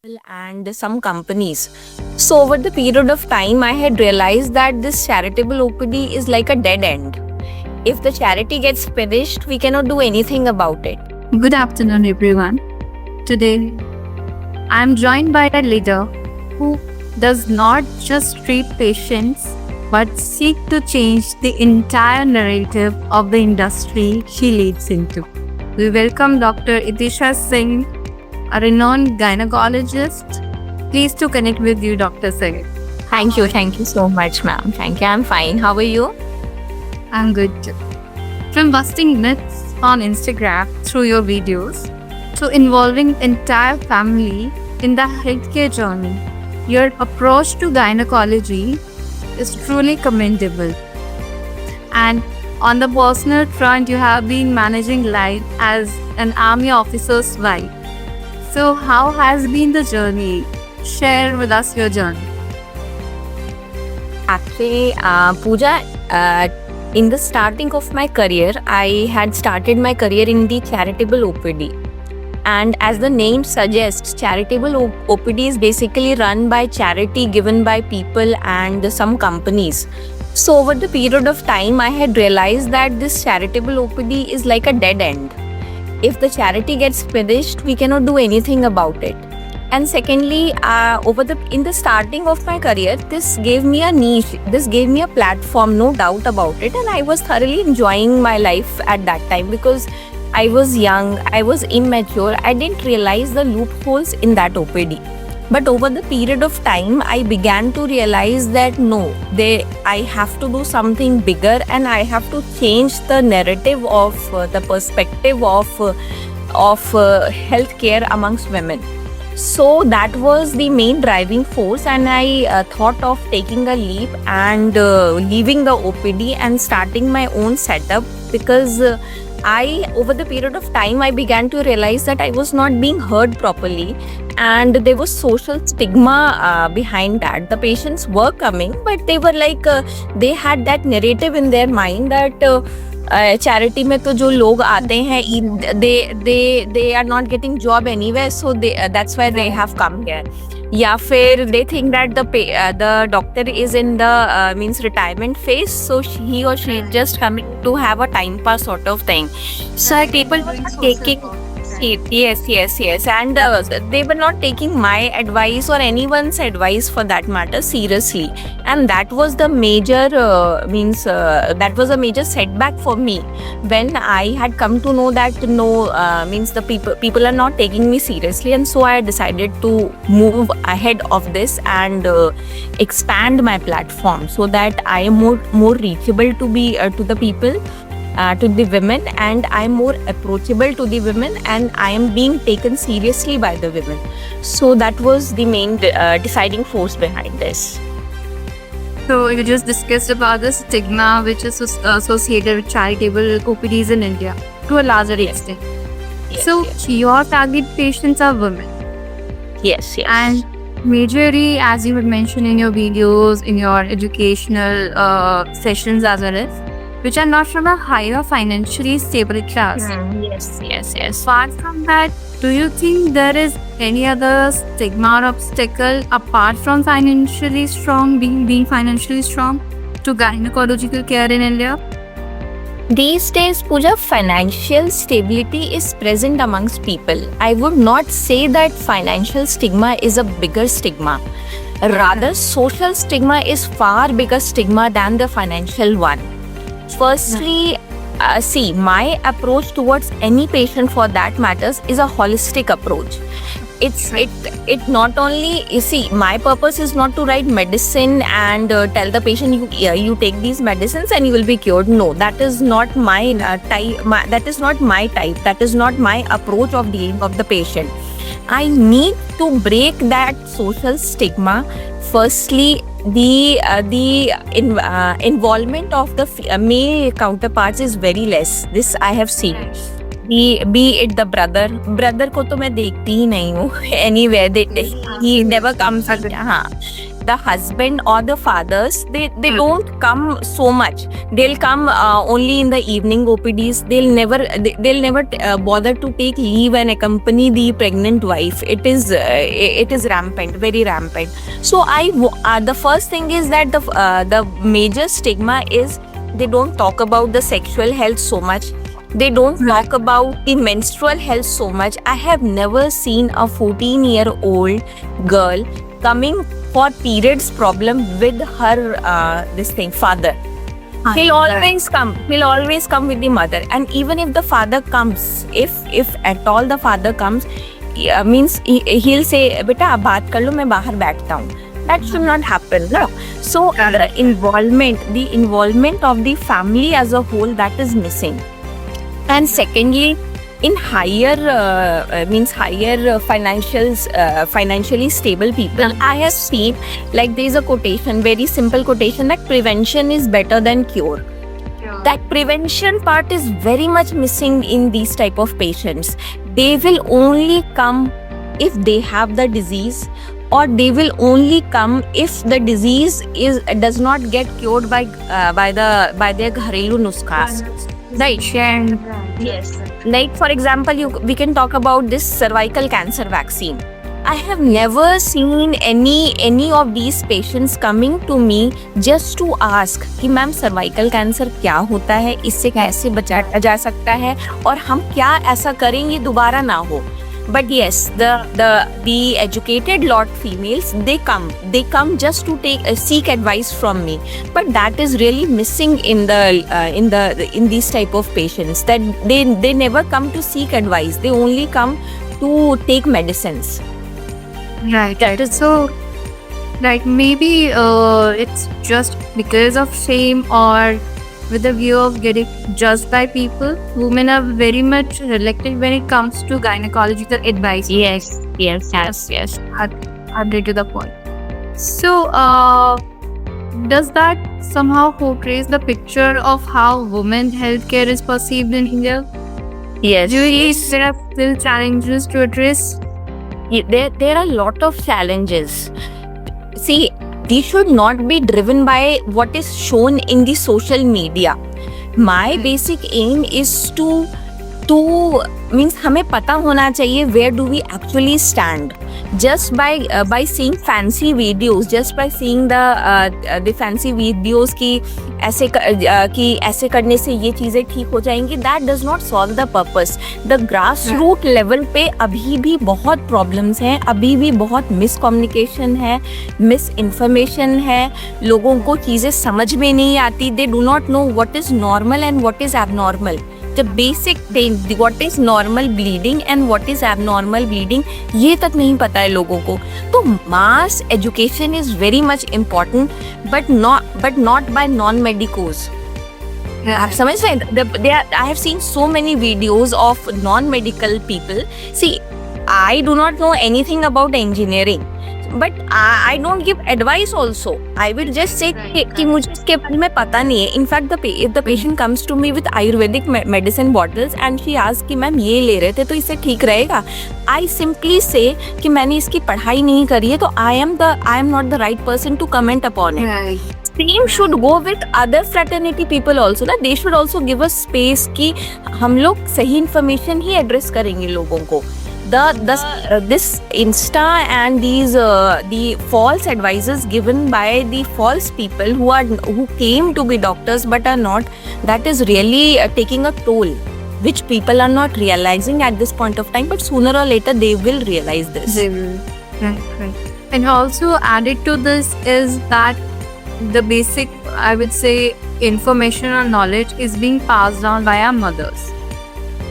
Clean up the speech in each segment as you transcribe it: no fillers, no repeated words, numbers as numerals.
and some companies. So, over the period of time, I had realized that this charitable OPD is like a dead end. If the charity gets finished, we cannot do anything about it. Good afternoon, everyone. Today, I am joined by a leader who does not just treat patients but seek to change the entire narrative of the industry she leads into. We welcome Dr. Itisha Singh, a renowned gynecologist. Pleased to connect with you, Dr. Singh. Thank you so much, ma'am. Thank you. I'm fine. How are you? I'm good too. From busting myths on Instagram through your videos to involving entire family in the healthcare journey, your approach to gynecology is truly commendable. And on the personal front, you have been managing life as an army officer's wife. So, how has been the journey? Share with us your journey. Actually, Pooja, in the starting of my career, I had started my career in the charitable OPD. And as the name suggests, charitable OPD is basically run by charity given by people and some companies. So, over the period of time, I had realized that this charitable OPD is like a dead end. If the charity gets finished, we cannot do anything about it. And secondly, in the starting of my career, this gave me a niche, this gave me a platform, no doubt about it, and I was thoroughly enjoying my life at that time because I was young, I was immature, I didn't realize the loopholes in that OPD. But over the period of time, I began to realize that no, I have to do something bigger, and I have to change the narrative of the perspective of healthcare amongst women. So that was the main driving force, and I thought of taking a leap and leaving the OPD and starting my own setup because over the period of time, I began to realize that I was not being heard properly, and there was social stigma behind that. The patients were coming, but they were like, they had that narrative in their mind that charity में तो जो लोग आते हैं they are not getting job anywhere, so that's why they have come here. या फिर they think that the doctor is in the means retirement phase, so he or she is just coming to have a time pass sort of thing. So people were taking it. Yes, and they were not taking my advice or anyone's advice for that matter seriously, and that was the major that was a major setback for me when I had come to know that the people are not taking me seriously, and so I decided to move ahead of this and expand my platform so that I am more reachable to the people, to the women, and I am more approachable to the women, and I am being taken seriously by the women. So that was the main deciding force behind this. So you just discussed about the stigma which is associated with charitable OPDs in India to a larger extent. Yes, So yes. your target patients are women, Yes. and majorly, as you had mentioned in your videos, in your educational sessions as well as, which are not from a higher financially stable class. Yes. Apart from that, do you think there is any other stigma or obstacle apart from being financially strong to gynecological care in India? These days, Pooja, financial stability is present amongst people. I would not say that financial stigma is a bigger stigma. Rather, social stigma is far bigger stigma than the financial one. Firstly, see, my approach towards any patient for that matters is a holistic approach. It not only, you see, my purpose is not to write medicine and tell the patient you take these medicines and you will be cured. No, that is not my type. That is not my type. That is not my approach of dealing of the patient. I need to break that social stigma. Firstly, the involvement of the male counterparts is very less. This I have seen. Be it the brother को तो मैं देखती ही नहीं हूँ anywhere. He never comes. हाँ, the husband or the fathers, they don't come so much. They'll come only in the evening OPDs. They'll never bother to take leave and accompany the pregnant wife. It is rampant, very rampant. So the first thing is that the major stigma is they don't talk about the sexual health so much. They don't talk about the menstrual health so much. I have never seen a 14-year-old girl coming for periods problem with her father. He'll always come with the mother. And even if the father comes, if at all the father comes, means he'll say, beta ab baat kar lo, main bahar baithta hu. That should not happen. No? So the involvement of the family as a whole, that is missing. And secondly, in higher financially stable people, I have seen, like, there is a quotation, very simple quotation, that prevention is better than cure. That prevention part is very much missing in these type of patients. They will only come if they have the disease, or they will only come if the disease does not get cured by their gharelu nuskhas. Right. Yes. Like, for example, we can talk about this cervical cancer vaccine. I have never seen any of these patients coming to me just to ask कि ma'am cervical cancer क्या होता है, इससे कैसे बचा जा सकता है, और हम क्या ऐसा करें ये दोबारा ना हो. But yes, the educated lot females, they come just to seek advice from me. But that is really missing in these type of patients. That they never come to seek advice. They only come to take medicines. Right. So, like, maybe it's just because of shame or with the view of getting judged by people. Women are very much reluctant when it comes to gynecological advice. Yes. Hardly to the point. So, does that somehow portrays the picture of how women's healthcare is perceived in India? Yes. Do you think there are still challenges to address? There are a lot of challenges. See, we should not be driven by what is shown in the social media. My basic aim is to means हमें पता होना चाहिए where do we actually stand. Just by seeing fancy videos, just by seeing the fancy videos कि ऐसे करने से ये चीज़ें ठीक हो जाएंगी, that does not solve the purpose. The grassroots level पे अभी भी बहुत problems हैं, अभी भी बहुत miscommunication है, misinformation है, लोगों को चीज़ें समझ में नहीं आती. They do not know what is normal and what is abnormal. The basic thing, what is normal bleeding and what is abnormal bleeding, ये तक नहीं पता है लोगों को. तो mass education is very much important, but not by non-medicos. आप समझ रहे हैं? I have seen so many videos of non-medical people. See, I do not know anything about engineering. But I don't give advice also. I will just say कि मुझे इसके बारे में पता नहीं है. In fact, if the patient comes to me with Ayurvedic medicine bottles and she asks कि ma'am ये ले रहे थे तो इससे ठीक रहेगा, I simply say कि मैंने इसकी पढ़ाई नहीं करी है, तो I am not the right person to comment upon it. Right. Same should go with other fraternity people also ना. They should also give us space कि हम लोग सही information ही address करेंगे लोगों को. This Insta and these the false advices given by the false people who came to be doctors but are not, that is really taking a toll, which people are not realizing at this point of time, but sooner or later they will realize this. They will. Right. And also added to this is that the basic, I would say, information or knowledge is being passed down by our mothers.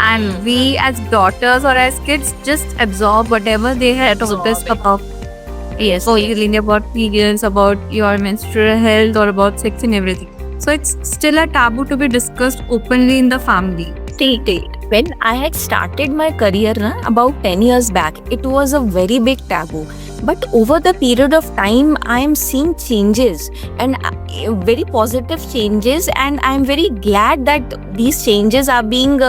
And we as daughters or as kids just absorb whatever they had told us about. Yes, about periods, about your menstrual health, or about sex and everything. So it's still a taboo to be discussed openly in the family. When I had started my career about 10 years back, it was a very big taboo. but over the period of time I am seeing changes, and very positive changes, and I am very glad that these changes are being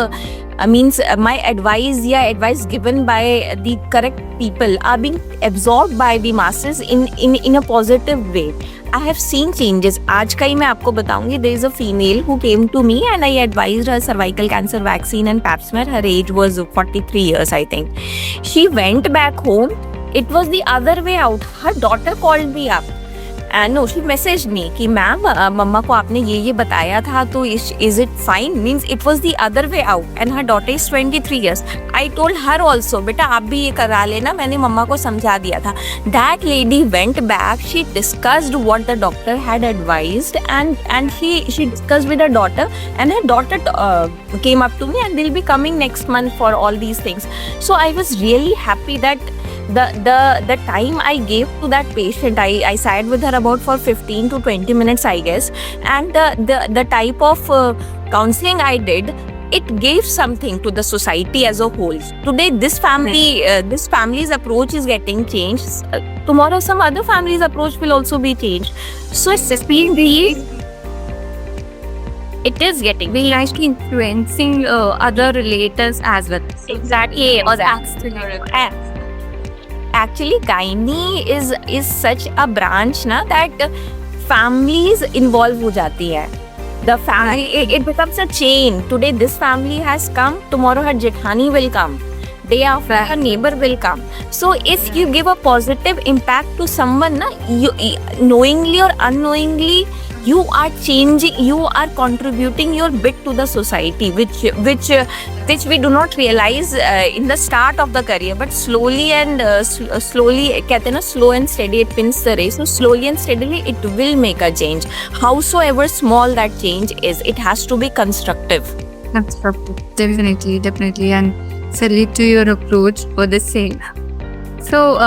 my advice given by the correct people are being absorbed by the masses in a positive way. I have seen changes. आज का ही मैं आपको बताऊंगी. There is a female who came to me and I advised her cervical cancer vaccine and pap smear. Her age was 43 years, I think. She went back home. It was the other way out. Her daughter called me up. No, she messaged me कि ma'am मम्मा को आपने ये बताया था तो is it fine? Means it was the other way out. And her daughter is 23 years. I told her also, बेटा आप भी ये करा लेना, मैंने मम्मा को समझा दिया था. That lady went back. She discussed what the doctor had advised, and she discussed with her daughter, and her daughter came up to me, and they'll be coming next month for all these things. So I was really happy that the time I gave to that patient, I sat with her about for 15 to 20 minutes, I guess, and the type of counseling I did, it gave something to the society as a whole. Today this family's approach is getting changed. Tomorrow some other family's approach will also be changed. So it's being it is getting We actually influencing other relatives as well. exactly. Or actually gynae is such a branch na that families involve हो जाती है. The family, it becomes a chain. Today this family has come, tomorrow her jethani will come, day after her neighbor will come. So if you give a positive impact to someone na, you knowingly or unknowingly you are changing, you are contributing your bit to the society, which we do not realize in the start of the career, but slowly and slowly कहते हैं ना, slow and steady it wins the race. So slowly and steadily it will make a change. Howsoever small that change is, it has to be constructive. Definitely, and salute to your approach for the same. So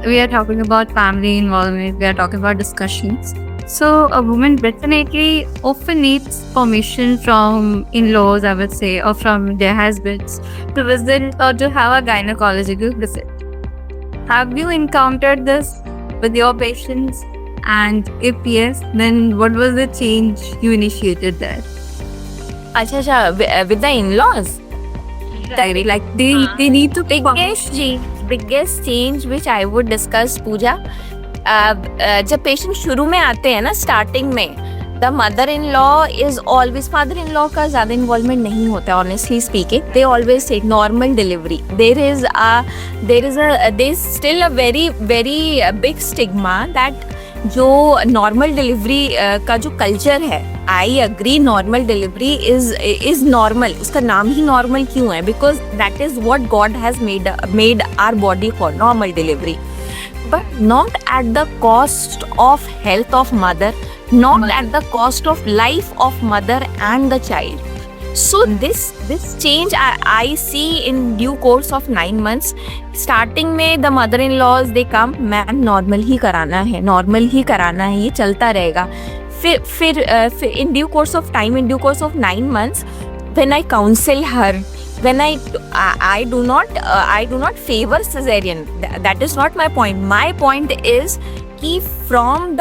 we are talking about family involvement, we are talking about discussions. So a woman definitely often needs permission from in-laws, I would say, or from their husbands to visit or to have a gynecological visit. Have you encountered this with your patients? And if yes, then what was the change you initiated there? With the in-laws? Like they need to take biggest change which I would discuss, Pooja, जब patient शुरू में आते हैं ना, starting में, the mother in law is always, father in law का ज़्यादा involvement नहीं होता है, honestly speaking. They always take normal delivery. There is still a very big stigma that जो नॉर्मल डिलीवरी का जो कल्चर है. I agree, normal delivery is normal. उसका नाम ही नॉर्मल क्यों है? Because that is what God has made our body for, normal delivery. But not at the cost of health of mother, not at the cost of life of mother and the child. So this change I see in due course of 9 months. Starting में the mother-in-laws they come, ma'am normal ही कराना है, normal ही कराना है, ये चलता रहेगा. फिर in due course of time, in due course of 9 months, when I counsel her, when I do not favor cesarean. That is not my point. My point is कि from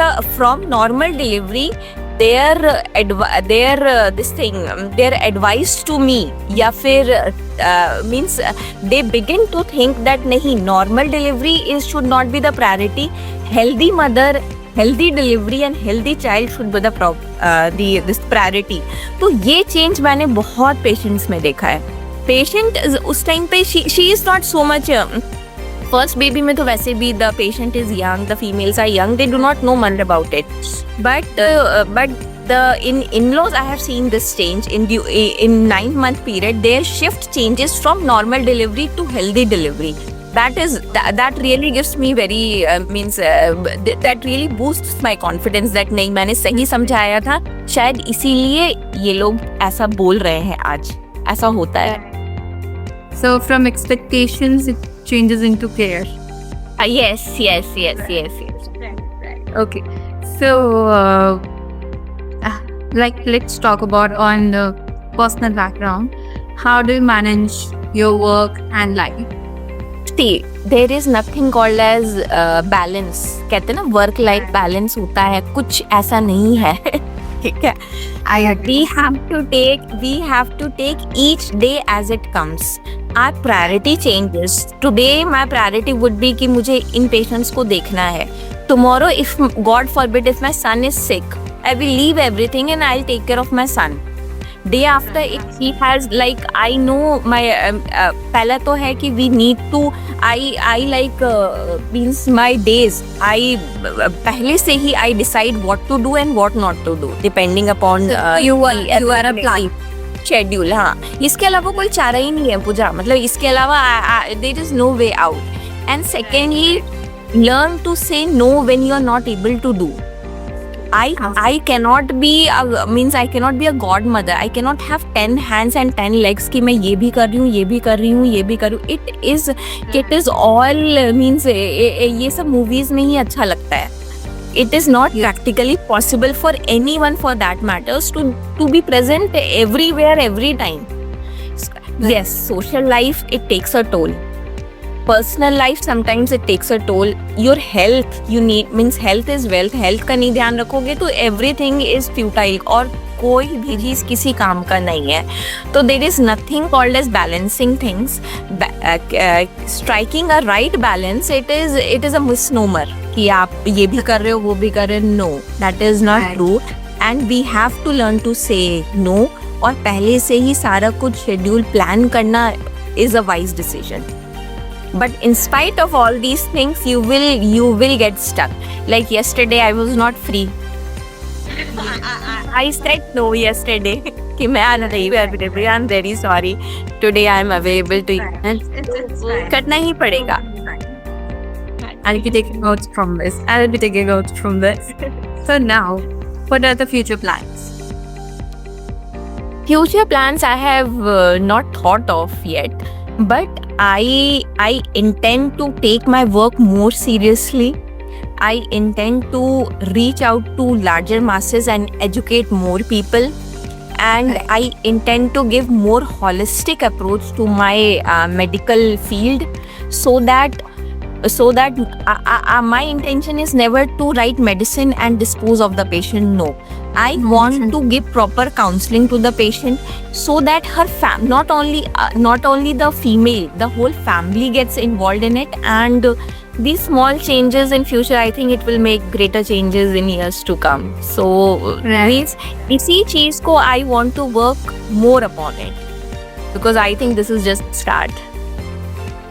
normal delivery their advice to me या फिर means they begin to think that नहीं, normal delivery should not be the priority. Healthy mother, healthy delivery and healthy child should be this priority. तो ये change मैंने बहुत patients में देखा है. पेशेंट उस टाइम पे she is not so much. First baby में तो वैसे भी the patient is young, the females are young, they do not know much about it. But the in-laws I have seen this change in 9 month period. Their shift changes from normal delivery to healthy delivery. That really gives me very that really boosts my confidence that नहीं, मैंने सही समझाया था, शायद इसीलिए ये लोग ऐसा बोल रहे हैं आज. ऐसा होता है. So from expectations it changes into care. Yes. Okay. So like let's talk about on the personal background. How do you manage your work and life? See, there is nothing called as balance. कहते हैं ना work life balance होता है, कुछ ऐसा नहीं है. ठीक है. I agree. We have to take each day as it comes. Our priority changes. Today my priority would be कि मुझे इन patients को देखना है. Tomorrow, if God forbid, if my son is sick, I will leave everything and I'll take care of my son. Day after, if he has like I know my पहला तो है कि we need to I like means my days. I पहले से ही I decide what to do and what not to do depending upon You are a plan. schedule. हाँ, इसके अलावा कोई चारा ही नहीं है पूजा. मतलब इसके अलावा there is no way out. And secondly, learn to say no when you are not able to do. I cannot be I cannot be a godmother. I cannot have 10 hands and 10 legs कि मैं ये भी कर रही हूँ, ये भी कर रही हूँ, ये भी कर रही हूँ. It is all means ये सब movies में ही अच्छा लगता है. It is not practically possible for anyone for that matters to be present everywhere every time. Yes, social life it takes a toll. Personal life sometimes it takes a toll. Your health you need means health is wealth. Health का नहीं ध्यान रखोगे तो everything is futile और कोई भी चीज किसी काम का नहीं है. तो there is nothing called as balancing things. Striking a right balance it is a misnomer कि आप ये भी कर रहे हो वो भी कर रहे हो. No, that is not true. And we have to learn to say no. और पहले से ही सारा कुछ schedule plan करना is a wise decision. But in spite of all these things, you will get stuck. Like yesterday, I was not free. I said no yesterday. कि मैं आ नहीं available. I'm very sorry. Today I am available to you. करना ही पड़ेगा. I'll be taking notes from this. So now, what are the future plans? Future plans I have not thought of yet, but I intend to take my work more seriously. I intend to reach out to larger masses and educate more people. And I intend to give more holistic approach to my medical field so that my intention is never to write medicine and dispose of the patient. No, I want to give proper counseling to the patient so that her not only the female, the whole family gets involved in it. And these small changes in future, I think it will make greater changes in years to come. So means इसी चीज को I want to work more upon it because I think this is just start.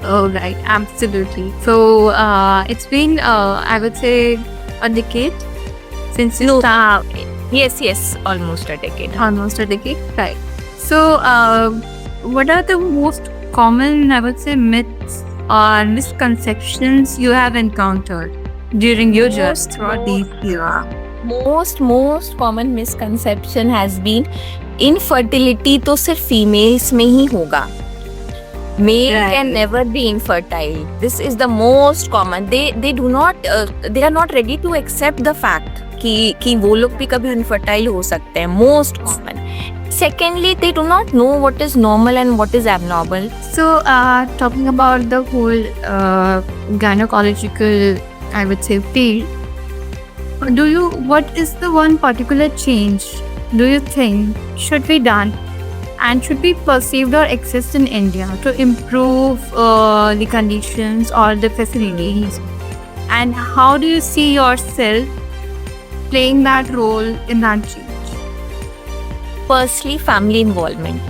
Oh, right, absolutely. So it's been, I would say, a decade since you started. Yes, almost a decade. Almost a decade, right. So, what are the most common, I would say, myths or misconceptions you have encountered during your journey throughout these years? Most common misconception has been infertility तो सिर्फ females में ही होगा. Male can never be infertile. This is the most common. They are not ready to accept the fact कि वो लोग भी कभी infertile हो सकते हैं. Most common. Secondly, they do not know what is normal and what is abnormal. So, talking about the whole gynecological, I would say, field, what is the one particular change do you think should be done and should be perceived or exist in India to improve the conditions or the facilities? And how do you see yourself playing that role in that change? Firstly, family involvement.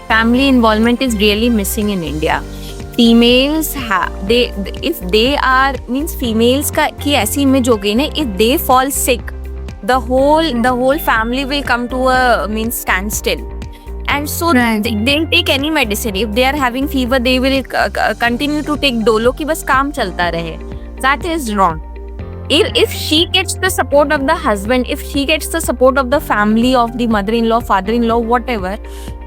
Family involvement is really missing in India. Females if they are means females की ऐसी image हो गई ना, if they fall sick, the whole family will come to a means standstill. And so they'll take any medicine. If they are having fever, they will continue to take Dolo कि बस काम चलता रहे. That is wrong. If she gets the support of the husband, if she gets the support of the family, of the mother-in-law, father-in-law, whatever,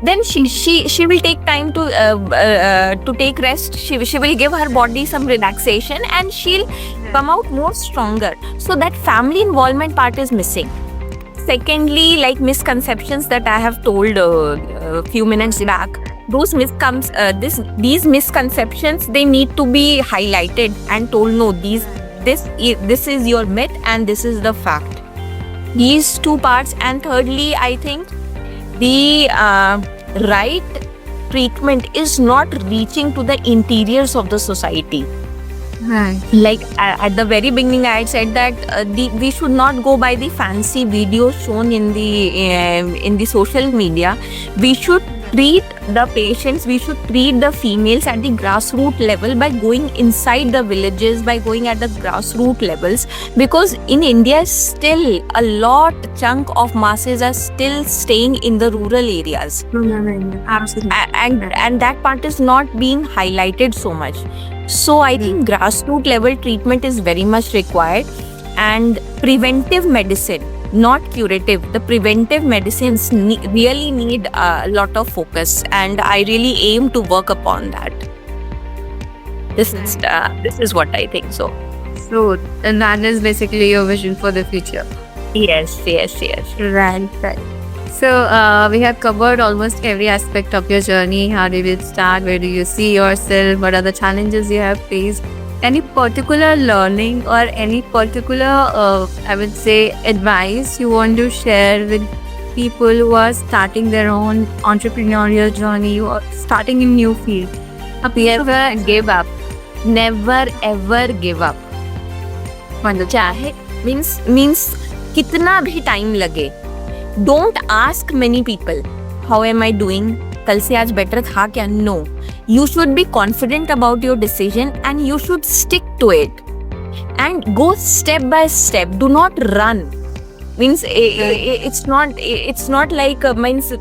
then she will take time to take rest. She will give her body some relaxation and she'll come out more stronger. So that family involvement part is missing. Secondly, like misconceptions that I have told a few minutes back, those these misconceptions, they need to be highlighted and told, no, this is your myth and this is the fact. These two parts. And thirdly, I think the right treatment is not reaching to the interiors of the society. Right. Like at the very beginning, I had said that we should not go by the fancy videos shown in the social media. We should treat the patients, we should treat the females at the grassroots level by going inside the villages, by going at the grassroots levels, because in India still a lot chunk of masses are still staying in the rural areas. Absolutely. And that part is not being highlighted so much. So I think grassroots level treatment is very much required, and preventive medicine, not curative. The preventive medicines really need a lot of focus, and I really aim to work upon that. This is what I think. So And that is basically your vision for the future. yes. Right. So we have covered almost every aspect of your journey. How did it start? Where do you see yourself? What are the challenges you have faced? Any particular learning or any particular, I would say, advice you want to share with people who are starting their own entrepreneurial journey or starting in new field? Never give up. Never ever give up. चाहे means कितना भी time लगे. Don't ask many people, how am I doing? कल से आज better था क्या? No. You should be confident about your decision and you should stick to it. And go step by step. Do not run. Means it's not like means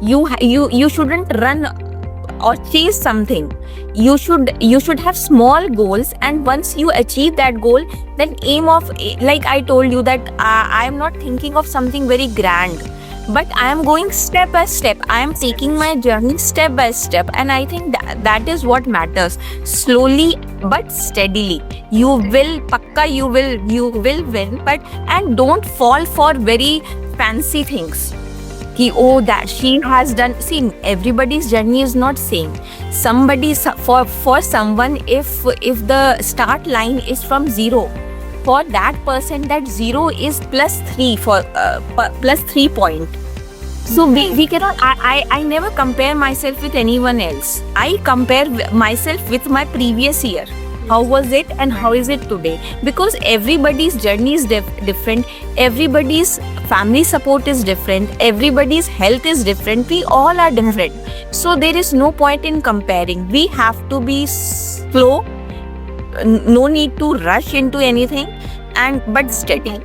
you shouldn't run or chase something. You should have small goals, and once you achieve that goal, then aim of, like I told you that I am not thinking of something very grand, but I am going step by step. I am taking my journey step by step, and I think that is what matters. Slowly but steadily, you will win. And don't fall for very fancy things. That she has done. See, everybody's journey is not same. For someone, if the start line is from 0, for that person that 0 is +3 for +3 point. So we cannot. I never compare myself with anyone else. I compare myself with my previous year. How was it and how is it today? Because everybody's journey is different. Everybody's family support is different. Everybody's health is different. We all are different. So there is no point in comparing. We have to be slow. No need to rush into anything, but steady.